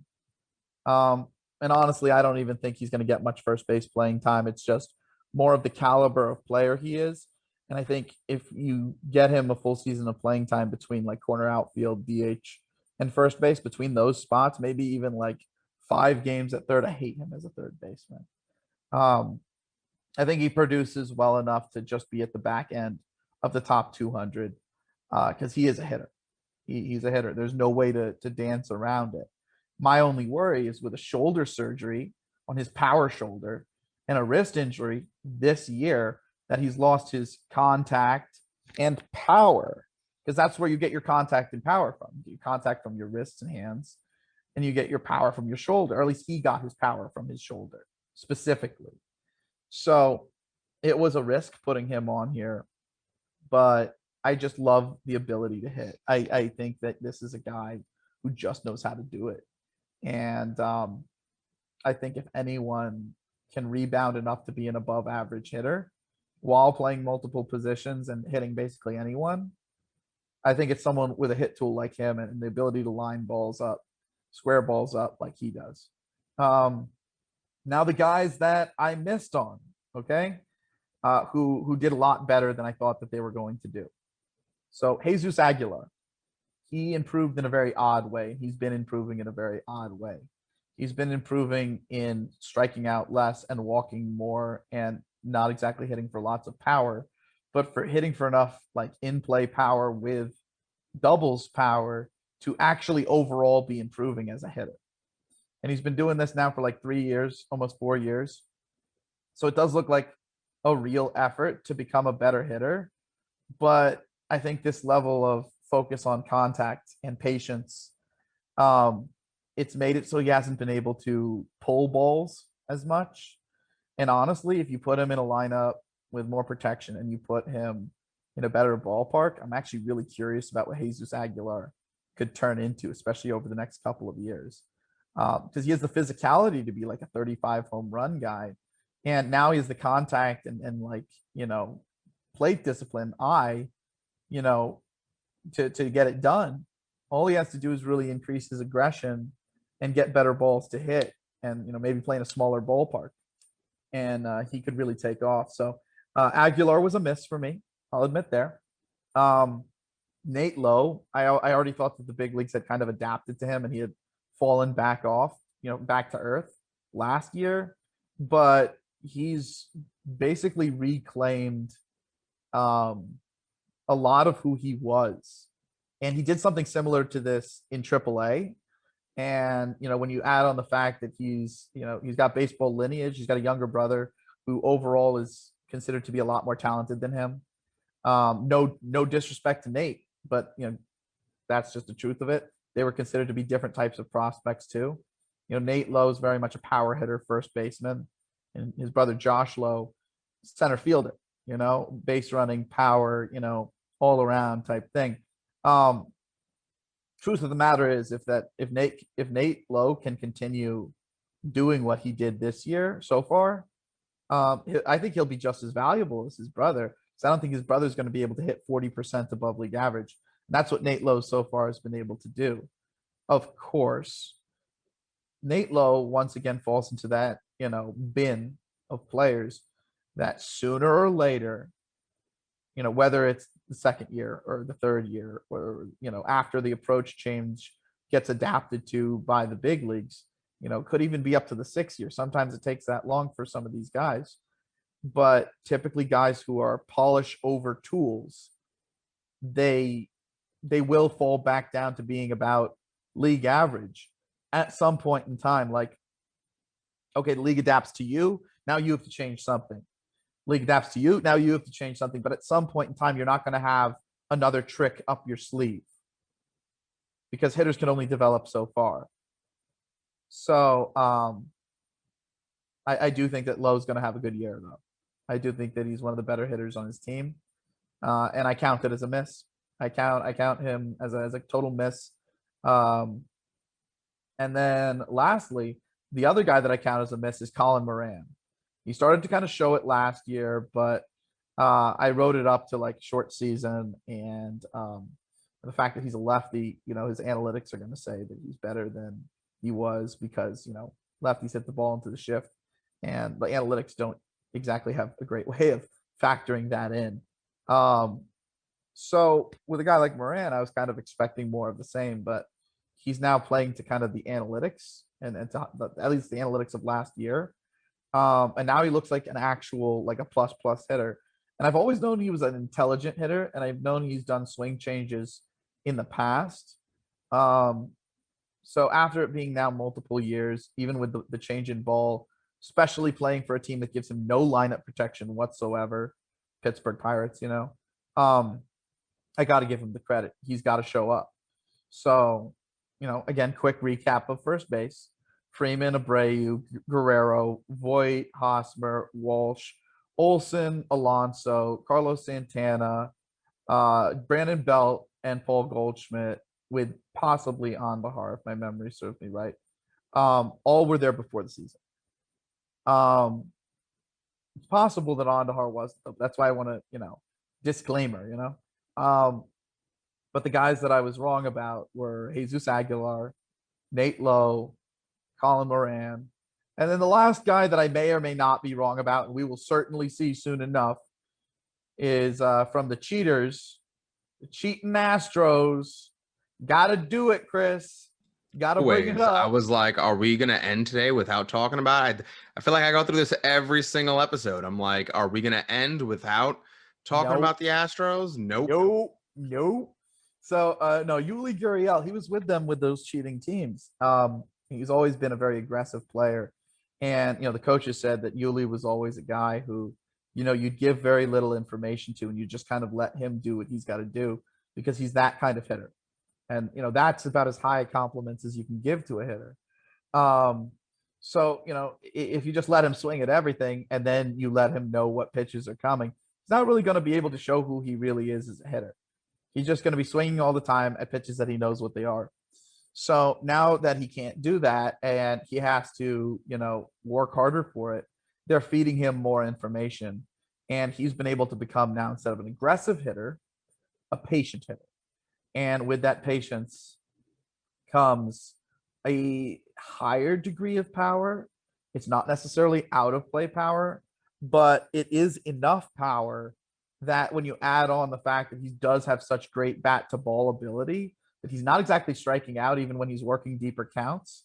C: And honestly, I don't even think he's going to get much first base playing time. It's just more of the caliber of player he is. And I think if you get him a full season of playing time between like corner outfield, DH, and first base, between those spots, maybe even like 5 games at third, I hate him as a third baseman. I think he produces well enough to just be at the back end of the top 200 because he is a hitter. He's a hitter. There's no way to dance around it. My only worry is with a shoulder surgery on his power shoulder and a wrist injury this year that he's lost his contact and power, because that's where you get your contact and power from. You contact from your wrists and hands, and you get your power from your shoulder, or at least he got his power from his shoulder specifically. So it was a risk putting him on here, but I just love the ability to hit. I think that this is a guy who just knows how to do it. And I think if anyone can rebound enough to be an above average hitter while playing multiple positions and hitting basically anyone, I think it's someone with a hit tool like him and the ability to line balls up, square balls up like he does. Now the guys that I missed on, okay, who did a lot better than I thought that they were going to do. So Jesus Aguilar, he improved in a very odd way. He's been improving in a very odd way. He's been improving in striking out less and walking more and not exactly hitting for lots of power, but for hitting for enough like in-play power with doubles power to actually overall be improving as a hitter. And he's been doing this now for like 3 years, almost 4 years. So it does look like a real effort to become a better hitter. But I think this level of focus on contact and patience, it's made it so he hasn't been able to pull balls as much. And honestly, if you put him in a lineup with more protection and you put him in a better ballpark, I'm actually really curious about what Jesus Aguilar could turn into, especially over the next couple of years. Because he has the physicality to be like a 35 home run guy. And now he has the contact and like, plate discipline to get it done. All he has to do is really increase his aggression and get better balls to hit and, maybe play in a smaller ballpark. And he could really take off. So Aguilar was a miss for me. I'll admit there. Nate Lowe, I already thought that the big leagues had kind of adapted to him and he had fallen back off, back to earth last year. But he's basically reclaimed a lot of who he was. And he did something similar to this in AAA. And, when you add on the fact that he's got baseball lineage, he's got a younger brother who overall is considered to be a lot more talented than him. No disrespect to Nate, but, that's just the truth of it. They were considered to be different types of prospects too. Nate Lowe is very much a power hitter, first baseman, and his brother Josh Lowe, center fielder, base running, power, all around type thing. Truth of the matter is if Nate Lowe can continue doing what he did this year so far, I think he'll be just as valuable as his brother. So I don't think his brother's going to be able to hit 40% above league average. And that's what Nate Lowe so far has been able to do. Of course, Nate Lowe once again falls into that, bin of players that sooner or later, whether it's the second year or the third year or, after the approach change gets adapted to by the big leagues, could even be up to the 6th year. Sometimes it takes that long for some of these guys, but typically guys who are polish over tools, they will fall back down to being about league average at some point in time. Like, okay, the league adapts to you. Now you have to change something. League adapts to you. Now you have to change something. But at some point in time, you're not going to have another trick up your sleeve because hitters can only develop so far. So I do think that Lowe's going to have a good year, though. I do think that he's one of the better hitters on his team. And I count it as a miss. I count him as a total miss. And then lastly, The other guy that I count as a miss is Colin Moran. He started to kind of show it last year, but I wrote it up to like short season, and the fact that he's a lefty, his analytics are going to say that he's better than he was because lefties hit the ball into the shift, and the analytics don't exactly have a great way of factoring that in. So with a guy like Moran, I was kind of expecting more of the same, but he's now playing to kind of the analytics and to at least the analytics of last year. And now he looks like an actual like a plus hitter. And I've always known he was an intelligent hitter, and I've known he's done swing changes in the past. So after it being now multiple years, even with the change in ball, especially playing for a team that gives him no lineup protection whatsoever, Pittsburgh Pirates, I got to give him the credit. He's got to show up. So, again, quick recap of first base. Freeman, Abreu, Guerrero, Voit, Hosmer, Walsh, Olson, Alonso, Carlos Santana, Brandon Belt, and Paul Goldschmidt, with possibly Andujar, if my memory serves me right. All were there before the season. It's possible that Andujar was. That's why I want to, disclaimer, but the guys that I was wrong about were Jesus Aguilar, Nate Lowe, Colin Moran, and then the last guy that I may or may not be wrong about, and we will certainly see soon enough, is from the cheaters, the cheating Astros. Got to do it, Chris. Got to bring it up.
B: I was like, are we going to end today without talking about it? I feel like I go through this every single episode. I'm like, are we going to end without talking about the Astros? Nope.
C: So, no, Yuli Gurriel, he was with them with those cheating teams. He's always been a very aggressive player. And, the coaches said that Yuli was always a guy who, you'd give very little information to, and you just kind of let him do what he's got to do because he's that kind of hitter. And, that's about as high compliments as you can give to a hitter. So, if you just let him swing at everything and then you let him know what pitches are coming, he's not really going to be able to show who he really is as a hitter. He's just going to be swinging all the time at pitches that he knows what they are. So now that he can't do that and he has to, work harder for it, they're feeding him more information. And he's been able to become now, instead of an aggressive hitter, a patient hitter. And with that patience comes a higher degree of power. It's not necessarily out of play power, but it is enough power that when you add on the fact that he does have such great bat to ball ability, that he's not exactly striking out even when he's working deeper counts.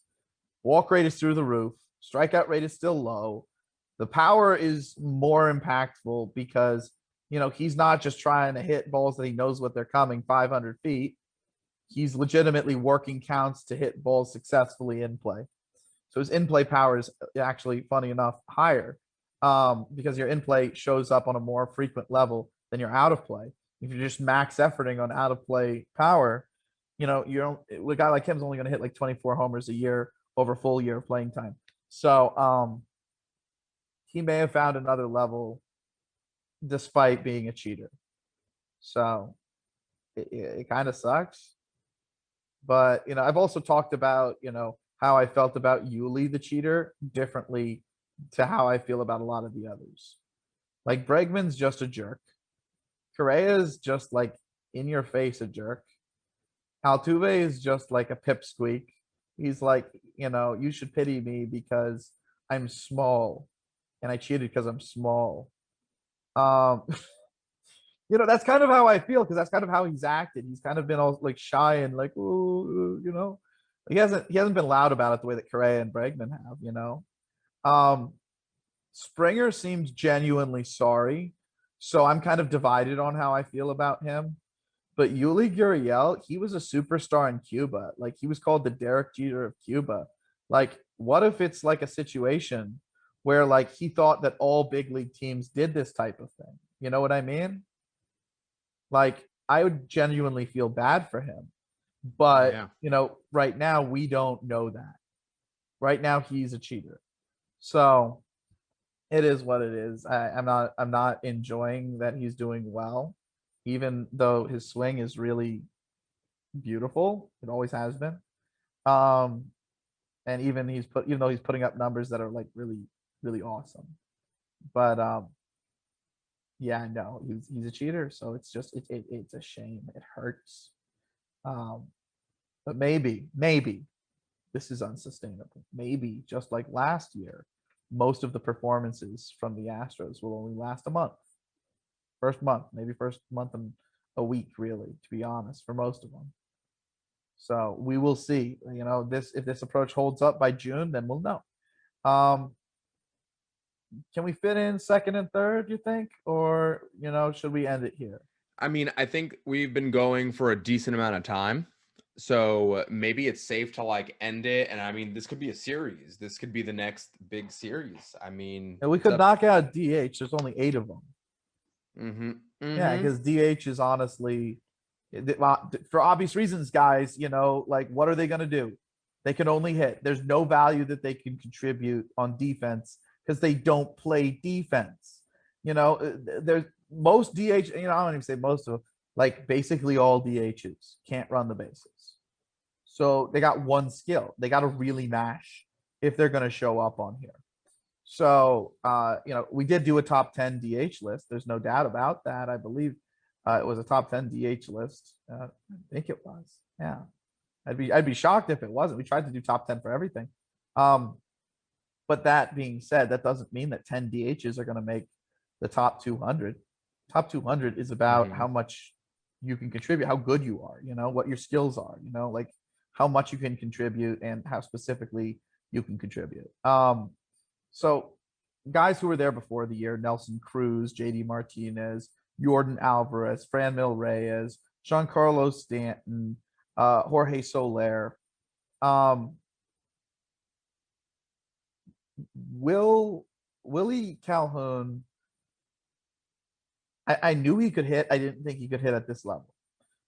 C: Walk rate is through the roof. Strikeout rate is still low. The power is more impactful because, he's not just trying to hit balls that he knows what they're coming 500 feet. He's legitimately working counts to hit balls successfully in play. So his in-play power is actually, funny enough, higher because your in-play shows up on a more frequent level than your out-of-play. If you're just max efforting on out-of-play power, a guy like him is only going to hit like 24 homers a year over a full year of playing time. So he may have found another level despite being a cheater. So it kind of sucks. But, I've also talked about, how I felt about Yuli, the cheater, differently to how I feel about a lot of the others. Like Bregman's just a jerk. Correa's just like in your face a jerk. Altuve is just like a pipsqueak. He's like, you should pity me because I'm small and I cheated because I'm small. That's kind of how I feel because that's kind of how he's acted. He's kind of been all like shy and like, ooh, he hasn't been loud about it the way that Correa and Bregman have, Springer seems genuinely sorry. So I'm kind of divided on how I feel about him. But Yuli Gurriel, he was a superstar in Cuba. Like he was called the Derek Jeter of Cuba. Like, what if it's like a situation where like he thought that all big league teams did this type of thing? You know what I mean? Like, I would genuinely feel bad for him. But, right now we don't know that. Right now he's a cheater. So it is what it is. I'm not enjoying that he's doing well, even though his swing is really beautiful. It always has been. and even though he's putting up numbers that are like really, really awesome. But yeah, no, he's a cheater. So it's just it's a shame. It hurts. Um, but maybe this is unsustainable. Maybe just like last year, most of the performances from the Astros will only last a month. First month, maybe first month and a week, really, to be honest, for most of them. So we will see. This if this approach holds up by June, then we'll know. Um, can we fit in second and third, you think? Or, should we end it here?
B: I mean, I think we've been going for a decent amount of time. So maybe it's safe to like end it. And I mean, this could be a series. This could be the next big series. I mean,
C: And we could knock out DH. There's only 8 of them. Yeah, because DH is honestly, for obvious reasons, guys, like what are they going to do? They can only hit. There's no value that they can contribute on defense because they don't play defense. There's most DH, I don't even say most of them, like basically all DHs can't run the bases. So they got one skill. They got to really mash if they're going to show up on here. So, we did do a top 10 DH list. There's no doubt about that. I believe it was a top 10 DH list. I think it was. Yeah. I'd be shocked if it wasn't. We tried to do top 10 for everything. But that being said, that doesn't mean that 10 DHs are going to make the top 200. Top 200 is about how much you can contribute, how good you are, what your skills are, like how much you can contribute and how specifically you can contribute. So guys who were there before the year, Nelson Cruz, JD Martinez, Jordan Alvarez, Franmil Reyes, Giancarlo Stanton, Jorge Soler. Willie Calhoun, I knew he could hit. I didn't think he could hit at this level.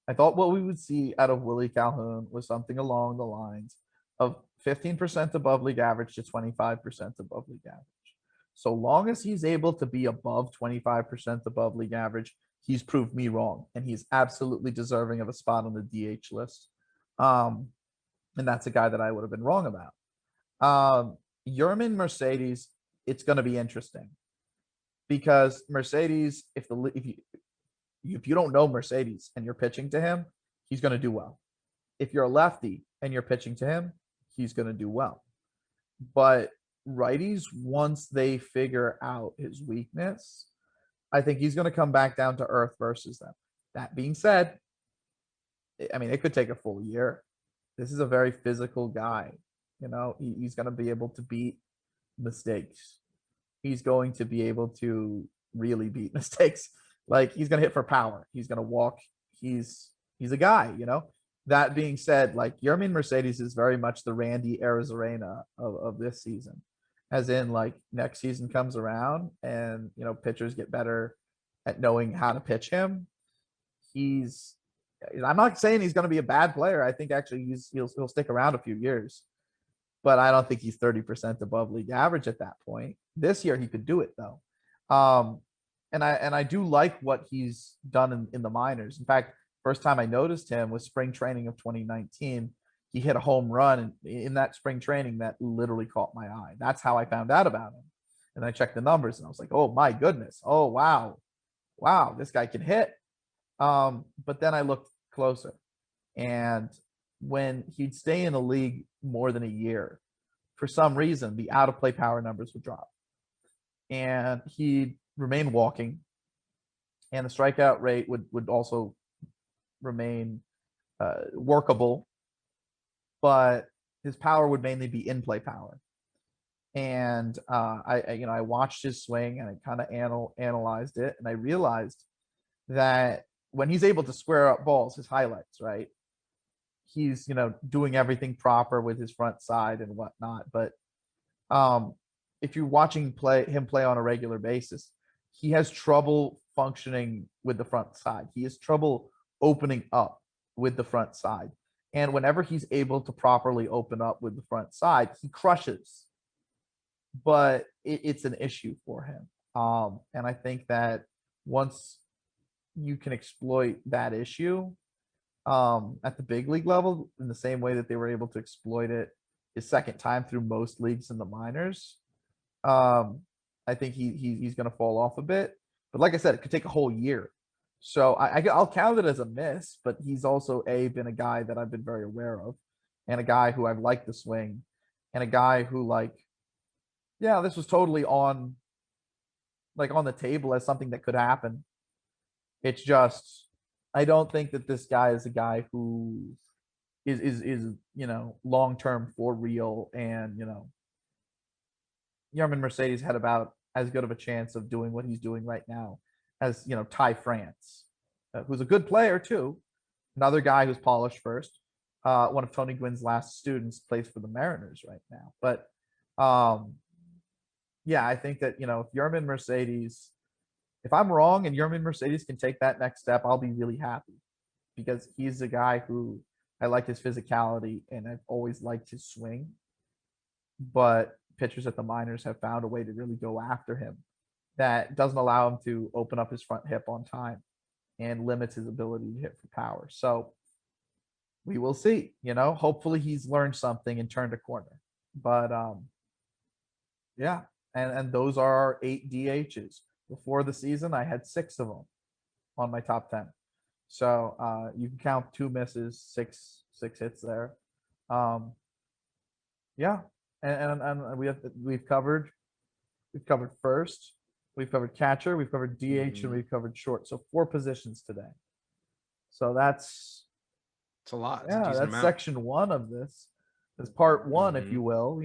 C: I thought what we would see out of Willie Calhoun was something along the lines of 15% above league average to 25% above league average. So long as he's able to be above 25% above league average, he's proved me wrong, and he's absolutely deserving of a spot on the DH list. And that's a guy that I would have been wrong about. Yermin Mercedes, it's going to be interesting because Mercedes, if you don't know Mercedes and you're pitching to him, he's going to do well. If you're a lefty and you're pitching to him, he's going to do well. But righties, once they figure out his weakness, I think he's going to come back down to earth versus them. That being said, I mean, it could take a full year. This is a very physical guy. He's going to be able to beat mistakes. He's going to be able to really beat mistakes. Like he's going to hit for power. He's going to walk. He's a guy, That being said, like Yermin Mercedes is very much the Randy Arozarena of this season. As in, like next season comes around and pitchers get better at knowing how to pitch him. I'm not saying he's going to be a bad player. I think actually he'll stick around a few years, but I don't think he's 30% above league average at that point. This year he could do it though. And I do like what he's done in the minors. In fact, first time I noticed him was spring training of 2019. He hit a home run in that spring training that literally caught my eye. That's how I found out about him. And I checked the numbers and I was like, oh my goodness. Oh, wow. Wow, this guy can hit. But then I looked closer, and when he'd stay in the league more than a year, for some reason, the out of play power numbers would drop and he'd remain walking, and the strikeout rate would also remain workable, but his power would mainly be in play power. And I watched his swing and I kind of analyzed it, and I realized that when he's able to square up balls, his highlights, right? He's doing everything proper with his front side and whatnot. But if you're watching him play on a regular basis, he has trouble functioning with the front side. He has trouble opening up with the front side. And whenever he's able to properly open up with the front side, he crushes. But it's an issue for him. And I think that once you can exploit that issue at the big league level in the same way that they were able to exploit it his second time through most leagues in the minors. I think he's going to fall off a bit. But like I said, it could take a whole year. So I'll count it as a miss, but he's also been a guy that I've been very aware of, and a guy who I've liked the swing, and a guy who this was totally on the table as something that could happen. It's just I don't think that this guy is a guy who is long term for real, and Yermin Mercedes had about as good of a chance of doing what he's doing right now as Ty France, who's a good player too, another guy who's polished first. One of Tony Gwynn's last students plays for the Mariners right now, but I think that if Yermin Mercedes, if I'm wrong and Yermin Mercedes can take that next step, I'll be really happy, because he's a guy who I like his physicality and I've always liked his swing, but pitchers at the minors have found a way to really go after him that doesn't allow him to open up his front hip on time and limits his ability to hit for power. So we will see, hopefully he's learned something and turned a corner. But and those are our 8 DHs. Before the season, I had 6 of them on my top 10. So you can count 2 misses, 6 hits there. And we've covered first, we've covered catcher, we've covered DH, and we've covered short. So 4 positions today. So it's
B: a lot.
C: That's amount. Section 1 of this. It's part 1, if you will.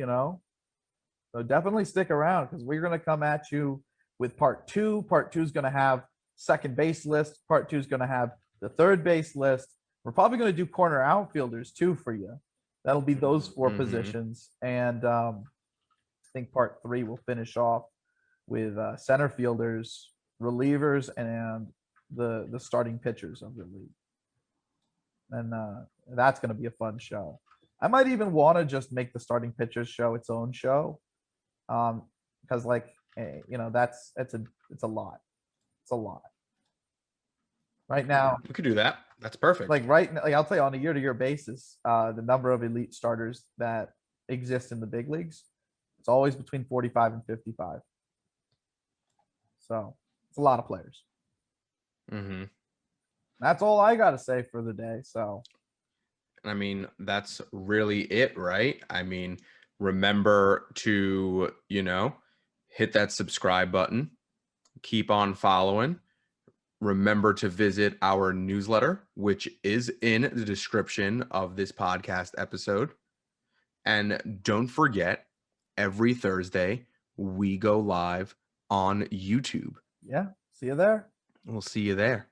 C: So definitely stick around, because we're going to come at you with part 2. Part 2 is going to have second base list. Part 2 is going to have the third base list. We're probably going to do corner outfielders too for you. That'll be those 4 positions. And I think part 3 will finish off with center fielders, relievers, and the starting pitchers of the league. And that's going to be a fun show. I might even want to just make the starting pitchers show its own show. Because it's a lot. It's a lot. Right now,
B: we could do that. That's perfect.
C: I'll tell you, on a year-to-year basis, the number of elite starters that exist in the big leagues, it's always between 45 and 55. So it's a lot of players. That's all I got to say for the day. So,
B: I mean, that's really it, right? I mean, remember to, hit that subscribe button, keep on following. Remember to visit our newsletter, which is in the description of this podcast episode. And don't forget, every Thursday, we go live on YouTube.
C: Yeah. See you there.
B: We'll see you there.